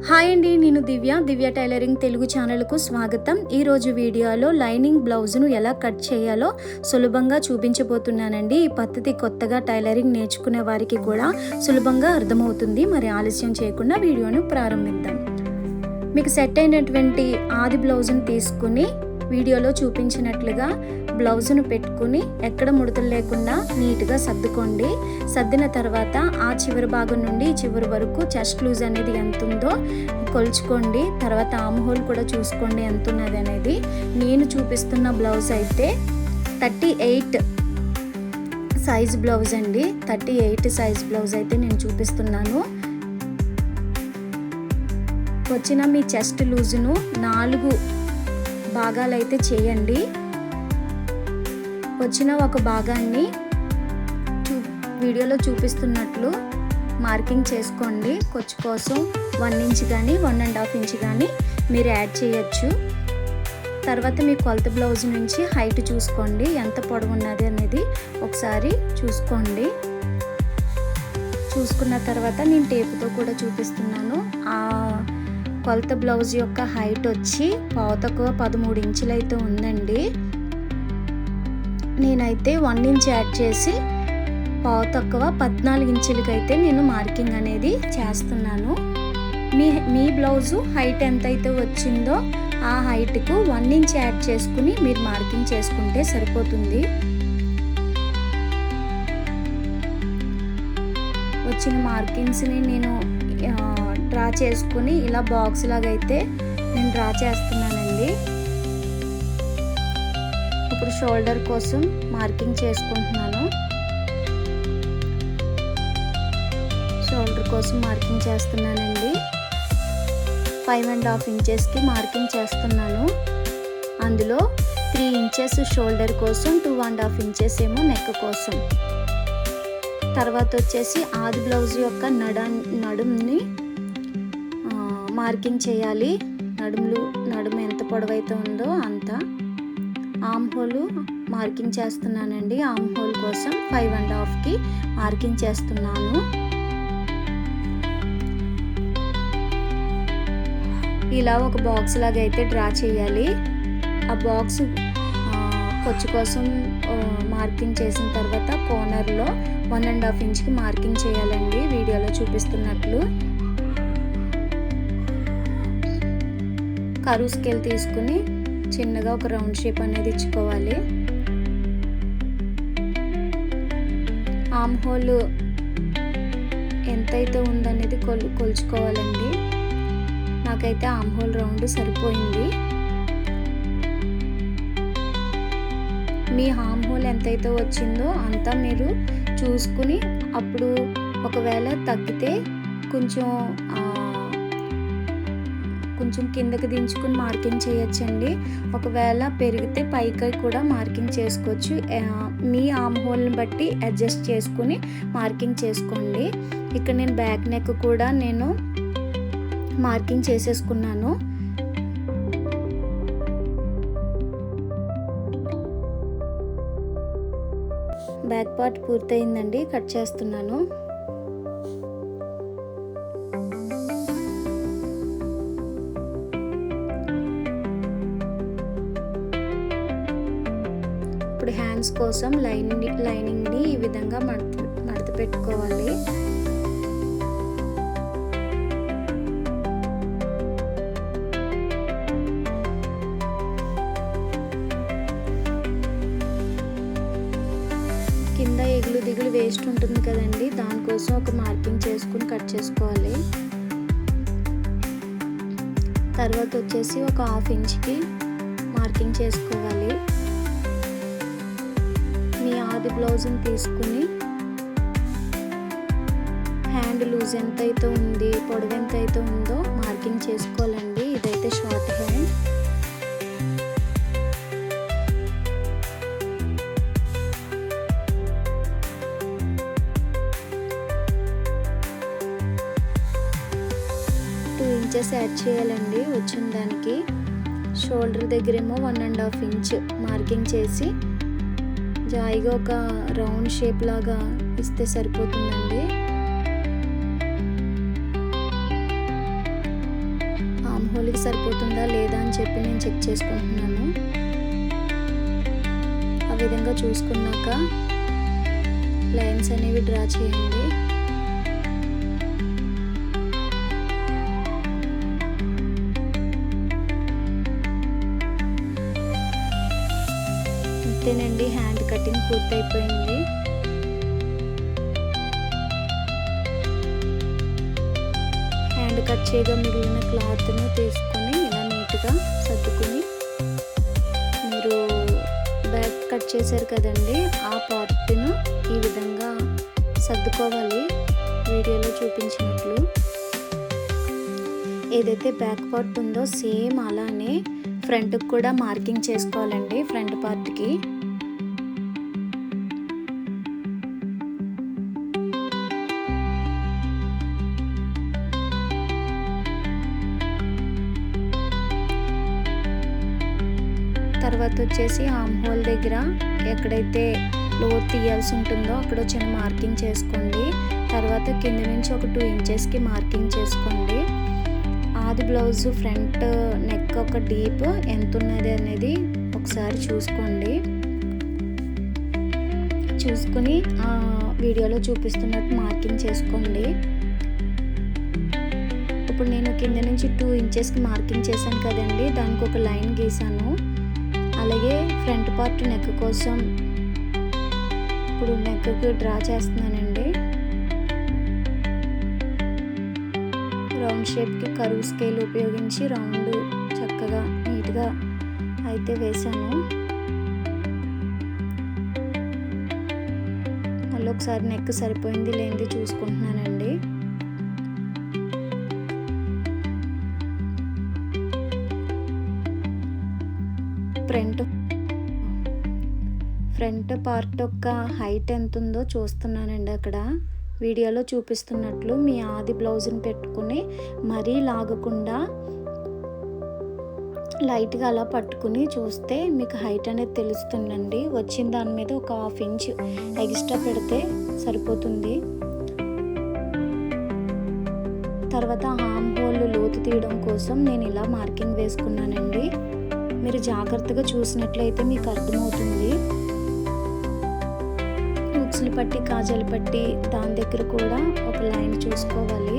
Hi అండి, నేను దివ్య tailoring Telugu ఛానల్కు స్వాగతం. ఈరోజు వీడియోలో లైనింగ్ బ్లౌజ్ను ఎలా కట్ చేయాలో సులభంగా చూపించబోతున్నానండి. ఈ పద్ధతి కొత్తగా టైలరింగ్ నేర్చుకునే వారికి కూడా సులభంగా అర్థమవుతుంది. మరి ఆలస్యం చేయకుండా వీడియోను ప్రారంభిద్దాం. మీకు సెట్ అయినటువంటి ఆది బ్లౌజ్ను తీసుకుని వీడియోలో చూపించినట్లుగా బ్లౌజ్ను పెట్టుకుని ఎక్కడ ముడతలు లేకుండా నీట్గా సర్దుకోండి. సర్దిన తర్వాత ఆ చివరి భాగం నుండి చివరి వరకు చెస్ట్ లూజ్ అనేది ఎంత ఉందో కొలుచుకోండి. తర్వాత ఆమ్ హోల్ కూడా చూసుకోండి ఎంత ఉన్నది అనేది. నేను చూపిస్తున్న బ్లౌజ్ అయితే 38 సైజ్ బ్లౌజ్ అండి. 38 సైజ్ బ్లౌజ్ అయితే నేను చూపిస్తున్నాను. వచ్చిన మీ చెస్ట్ లూజును 4 భాగాలైతే చేయండి. వచ్చిన ఒక భాగాన్ని వీడియోలో చూపిస్తున్నట్లు మార్కింగ్ చేసుకోండి. ఖర్చు కోసం 1 ఇంచ్ కానీ 1.5 ఇంచ్ కానీ మీరు యాడ్ చేయొచ్చు. తర్వాత మీ కొలత బ్లౌజ్ నుంచి హైట్ చూసుకోండి, ఎంత పొడవు ఉన్నది అనేది ఒకసారి చూసుకోండి. చూసుకున్న తర్వాత నేను టేపుతో కూడా చూపిస్తున్నాను. ఆ కొలత బ్లౌజ్ యొక్క హైట్ వచ్చి తక్కువ 13 ఇంచులు అయితే ఉందండి. నేనైతే 1 ఇంచ్ యాడ్ చేసి తక్కువ 14 ఇంచులకి అయితే నేను మార్కింగ్ అనేది చేస్తున్నాను. మీ బ్లౌజు హైట్ ఎంతైతే వచ్చిందో ఆ హైట్కు 1 ఇంచ్ యాడ్ చేసుకుని మీరు మార్కింగ్ చేసుకుంటే సరిపోతుంది. వచ్చిన మార్కింగ్స్ని నేను డ్రా చేసుకుని ఇలా బాక్స్ లాగా అయితే నేను డ్రా చేస్తున్నానండి. ఇప్పుడు షోల్డర్ కోసం మార్కింగ్ చేసుకుంటున్నాను. షోల్డర్ కోసం మార్కింగ్ చేస్తున్నానండి. 5.5 ఇంచెస్కి మార్కింగ్ చేస్తున్నాను. అందులో 3 ఇంచెస్ షోల్డర్ కోసం, 2.5 ఇంచెస్ ఏమో నెక్ కోసం. తర్వాత వచ్చేసి ఆది బ్లౌజ్ యొక్క నడుముని మార్కింగ్ చేయాలి. నడుము ఎంత పొడవైతే ఉందో అంత. ఆమ్ హోల్ మార్కింగ్ చేస్తున్నానండి. ఆమ్ హోల్ కోసం 5.5కి మార్కింగ్ చేస్తున్నాను. ఇలా ఒక బాక్స్ లాగా అయితే డ్రా చేయాలి. ఆ బాక్స్ ఖర్చు కోసం మార్కింగ్ చేసిన తర్వాత కార్నర్లో 1.5 ఇంచ్కి మార్కింగ్ చేయాలండి, వీడియోలో చూపిస్తున్నట్లు. కరువు స్కేల్ తీసుకుని చిన్నగా ఒక రౌండ్ షేప్ అనేది ఇచ్చుకోవాలి. ఆమ్ హోల్ ఎంతైతే ఉందనేది కొలుచుకోవాలండి. నాకైతే ఆమ్ హోల్ రౌండ్ సరిపోయింది. మీ ఆమ్ హోల్ ఎంతైతే వచ్చిందో అంతా మీరు చూసుకుని అప్పుడు ఒకవేళ తగ్గితే కొంచెం కిందకి దించుకుని మార్కింగ్ చేయొచ్చండి. ఒకవేళ పెరిగితే పైకి కూడా మార్కింగ్ చేసుకోవచ్చు. మీ ఆమ్ హోల్ని బట్టి అడ్జస్ట్ చేసుకుని మార్కింగ్ చేసుకోండి. ఇక్కడ నేను బ్యాక్ నెక్ కూడా నేను మార్కింగ్ చేసేసుకున్నాను. బ్యాక్ పార్ట్ పూర్తయిందండి, కట్ చేస్తున్నాను. ఇప్పుడు హ్యాండ్స్ కోసం లైనింగ్ని ఈ విధంగా మడత పెట్టుకోవాలి. కింద ఎగులు దిగులు వేస్ట్ ఉంటుంది కదండి, దానికోసం ఒక మార్కింగ్ చేసుకుని కట్ చేసుకోవాలి. తర్వాత వచ్చేసి ఒక 1/2 ఇంచ్కి మార్కింగ్ చేసుకోవాలి. మీ ఆది బ్లౌజ్ని తీసుకుని హ్యాండ్ లూజ్ ఎంతైతే ఉంది, పొడవు ఎంతైతే ఉందో మార్కింగ్ చేసుకోవాలండి. ఇదైతే షార్ట్ హ్యాండ్. ఇంచెస్ యాడ్ చేయాలండి వచ్చిన దానికి. షోల్డర్ దగ్గరేమో 1.5 ఇంచ్ మార్కింగ్ చేసి జాయిగా ఒక రౌండ్ షేప్ లాగా ఇస్తే సరిపోతుందండి. హోల్కి సరిపోతుందా లేదా అని చెప్పి నేను చెక్ చేసుకుంటున్నాను. ఆ విధంగా చూసుకున్నాక లైన్స్ అనేవి డ్రా చేయండి. అంతేనండి, హ్యాండ్ కటింగ్ పూర్తయిపోయింది. హ్యాండ్ కట్ చేయగా మిగిలిన క్లాత్ను తీసుకొని ఇలా నీట్గా సర్దుకుని, మీరు బ్యాక్ కట్ చేశారు కదండి, ఆ పార్ట్ను ఈ విధంగా సర్దుకోవాలి వీడియోలో చూపించినట్లు. ఏదైతే బ్యాక్ పార్ట్ ఉందో సేమ్ అలానే ఫ్రంట్కి కూడా మార్కింగ్ చేసుకోవాలండి. ఫ్రంట్ పార్ట్కి తర్వాత వచ్చేసి ఆర్మ్ హోల్ దగ్గర ఎక్కడైతే లోతు తీయాల్సి ఉంటుందో అక్కడ చిన్న మార్కింగ్ చేసుకోండి. తర్వాత కింద నుంచి ఒక 2 ఇంచెస్కి మార్కింగ్ చేసుకోండి. ఆది బ్లౌజ్ ఫ్రంట్ నెక్ ఒక డీప్ ఎంత ఉన్నది అనేది ఒకసారి చూసుకోండి. చూసుకుని వీడియోలో చూపిస్తున్నట్టు మార్కింగ్ చేసుకోండి. ఇప్పుడు నేను కింద నుంచి 2 ఇంచెస్కి మార్కింగ్ చేశాను కదండి, దానికి ఒక లైన్ గీసాను. అలాగే ఫ్రంట్ పార్ట్ నెక్ కోసం ఇప్పుడు నెక్కి డ్రా చేస్తున్నానండి. రౌండ్ షేప్కి కర్వ్ స్కేల్ ఉపయోగించి రౌండ్ చక్కగా నీట్గా అయితే వేసాను. మళ్ళీ ఒకసారి నెక్ సరిపోయింది లేనిది చూసుకుంటున్నానండి. ఫ్రంట్ పార్ట్ యొక్క హైట్ ఎంత ఉందో చూస్తున్నానండి. అక్కడ వీడియోలో చూపిస్తున్నట్లు మీ ఆది బ్లౌజ్ని పెట్టుకుని మరీ లాగకుండా లైట్గా అలా పట్టుకుని చూస్తే మీకు హైట్ అనేది తెలుస్తుందండి. వచ్చిన దాని మీద ఒక 1/2 ఇంచ్ ఎక్స్ట్రా పెడితే సరిపోతుంది. తర్వాత ఆర్మ్ హోల్ లోతు తీయడం కోసం నేను ఇలా మార్కింగ్ వేసుకున్నానండి. మీరు జాగ్రత్తగా చూసినట్లయితే మీకు అర్థమవుతుంది. ఉక్సులు పట్టి కాజాలు పట్టి దాని దగ్గర కూడా ఒక లైన్ చూసుకోవాలి.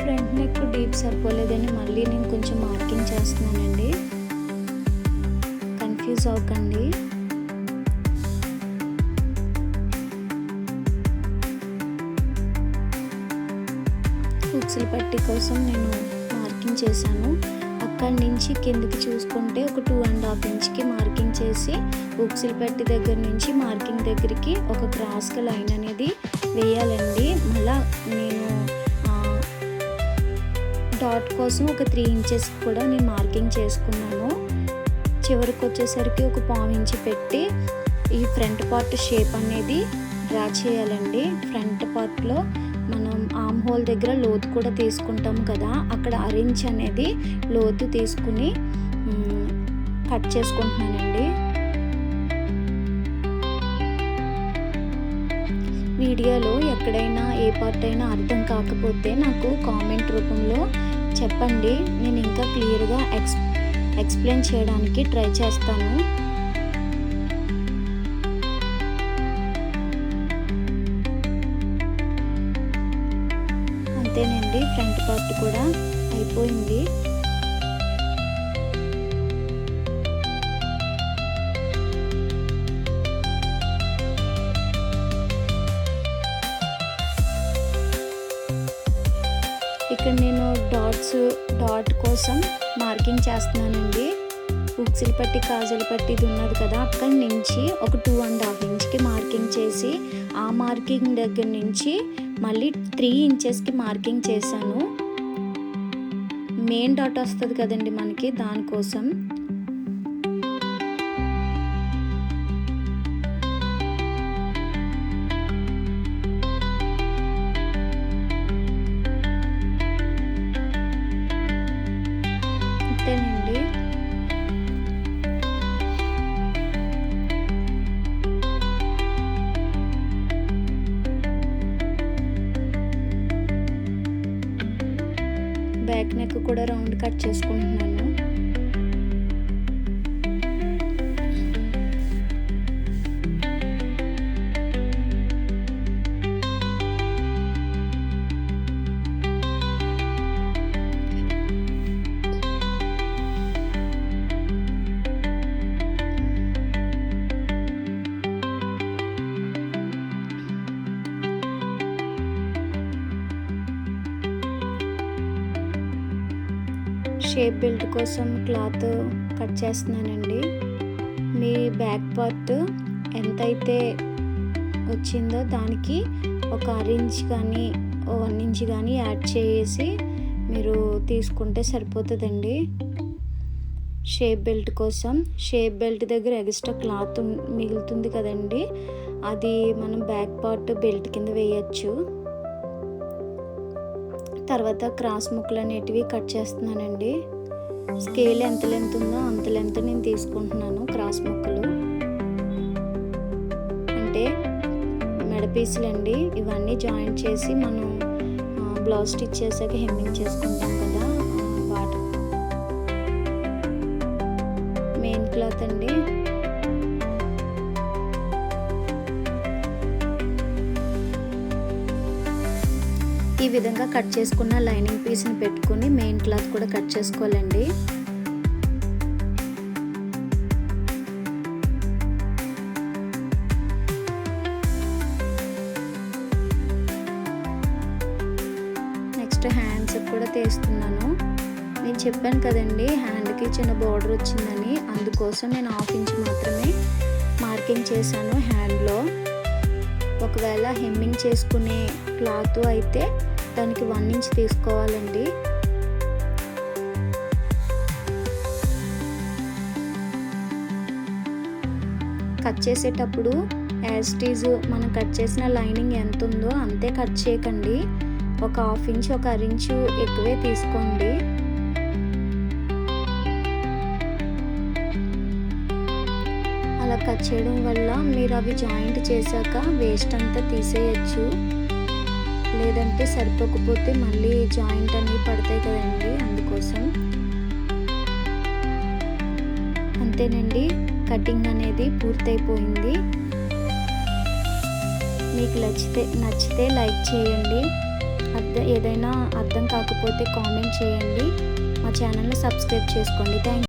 ఫ్రంట్ నెక్ డీప్ సరిపోలేదని మళ్ళీ నేను కొంచెం మార్కింగ్ చేస్తున్నానండి, కన్ఫ్యూజ్ అవ్వకండి. ఉక్సులు పట్టి కోసం నేను మార్కింగ్ చేశాను. అక్కడి నుంచి కిందకి చూసుకుంటే ఒక 2.5 ఇంచ్కి మార్కింగ్ చేసి ఉక్సులు పట్టి దగ్గర నుంచి మార్కింగ్ దగ్గరికి ఒక క్రాస్గా లైన్ అనేది వేయాలండి. మళ్ళీ నేను డాట్ కోసం ఒక 3 ఇంచెస్ కూడా నేను మార్కింగ్ చేసుకున్నాను. చివరికి వచ్చేసరికి ఒక 1/4 ఇంచ్ పెట్టి ఈ ఫ్రంట్ పార్ట్ షేప్ అనేది డ్రా చేయాలండి. ఫ్రంట్ పార్ట్లో మనం ఆర్మ్ హోల్ దగ్గర లోతు కూడా తీసుకుంటాం కదా, అక్కడ 1 ఇంచ్ అనేది లోతు తీసుకుని కట్ చేసుకుంటున్నానండి. వీడియోలో ఎక్కడైనా ఏ పార్ట్ అయినా అర్థం కాకపోతే నాకు కామెంట్ రూపంలో చెప్పండి, నేను ఇంకా క్లియర్గా ఎక్స్ప్లెయిన్ చేయడానికి ట్రై చేస్తాను. అంతేనండి, ఫ్రంట్ పార్ట్ కూడా అయిపోయింది. ఇక్కడ నేను డాట్ కోసం మార్కింగ్ చేస్తున్నానండి. ఉక్సులు పట్టి కాజాలు పట్టి ఇది ఉన్నది కదా, అక్కడి నుంచి ఒక 2.5 ఇంచ్కి మార్కింగ్ చేసి ఆ మార్కింగ్ దగ్గర నుంచి మళ్ళీ 3 ఇంచెస్కి మార్కింగ్ చేశాను. మెయిన్ డాట్ వస్తుంది కదండి మనకి, దానికోసం. అంతేనండి. బ్యాక్ నెక్ కూడా రౌండ్ కట్ చేసుకుంటున్నాను. షేప్ బెల్ట్ కోసం క్లాత్ కట్ చేస్తున్నానండి. మీ బ్యాక్ పార్ట్ ఎంతైతే వచ్చిందో దానికి ఒక 1 ఇంచ్ కానీ 1 ఇంచ్ కానీ యాడ్ చేసి మీరు తీసుకుంటే సరిపోతుందండి. షేప్ బెల్ట్ కోసం షేప్ బెల్ట్ దగ్గర ఎక్స్ట్రా క్లాత్ మిగులుతుంది కదండి, అది మనం బ్యాక్ పార్ట్ బెల్ట్ కింద వేయచ్చు. తర్వాత క్రాస్ ముక్కలు అనేటివి కట్ చేస్తున్నానండి. స్కేల్ ఎంత లెంత్ ఉందో అంత లెంత్ నేను తీసుకుంటున్నాను. క్రాస్ ముక్కలు అంటే మెడ పీసులు అండి. ఇవన్నీ జాయింట్ చేసి మనం బ్లౌజ్ స్టిచ్ చేసాక హెమ్మింగ్ చేసుకుంటాం కదా, వాటి మెయిన్ క్లాత్ అండి. ఈ విధంగా కట్ చేసుకున్న లైనింగ్ పీస్ని పెట్టుకొని మెయిన్ క్లాత్ కూడా కట్ చేసుకోవాలండి. నెక్స్ట్ హ్యాండ్స్ కూడా తీస్తున్నాను. నేను చెప్పాను కదండి హ్యాండ్కి చిన్న బార్డర్ వచ్చిందని, అందుకోసం నేను 1/2 ఇంచ్ మాత్రమే మార్కింగ్ చేశాను హ్యాండ్లో. ఒకవేళ హెమ్మింగ్ చేసుకునే క్లాత్ అయితే దానికి 1 ఇంచ్ తీసుకోవాలండి. కట్ చేసేటప్పుడు యాజ్ ఇట్ ఈజ్ మనం కట్ చేసిన లైనింగ్ ఎంత ఉందో అంతే కట్ చేయకండి. ఒక 1/2 ఇంచ్ 1 ఇంచు ఎక్కువే తీసుకోండి. అలా కట్ చేయడం వల్ల మీరు అవి జాయింట్ చేశాక వేస్ట్ అంతా తీసేయచ్చు. లేదంటే సరిపోకపోతే మళ్ళీ జాయింట్ అనేవి పడతాయి కదండి, అందుకోసం. అంతేనండి, కటింగ్ అనేది పూర్తయిపోయింది. మీకు నచ్చితే లైక్ చేయండి. ఏదైనా అర్థం కాకపోతే కామెంట్ చేయండి. మా ఛానల్ని సబ్స్క్రైబ్ చేసుకోండి. Thank you.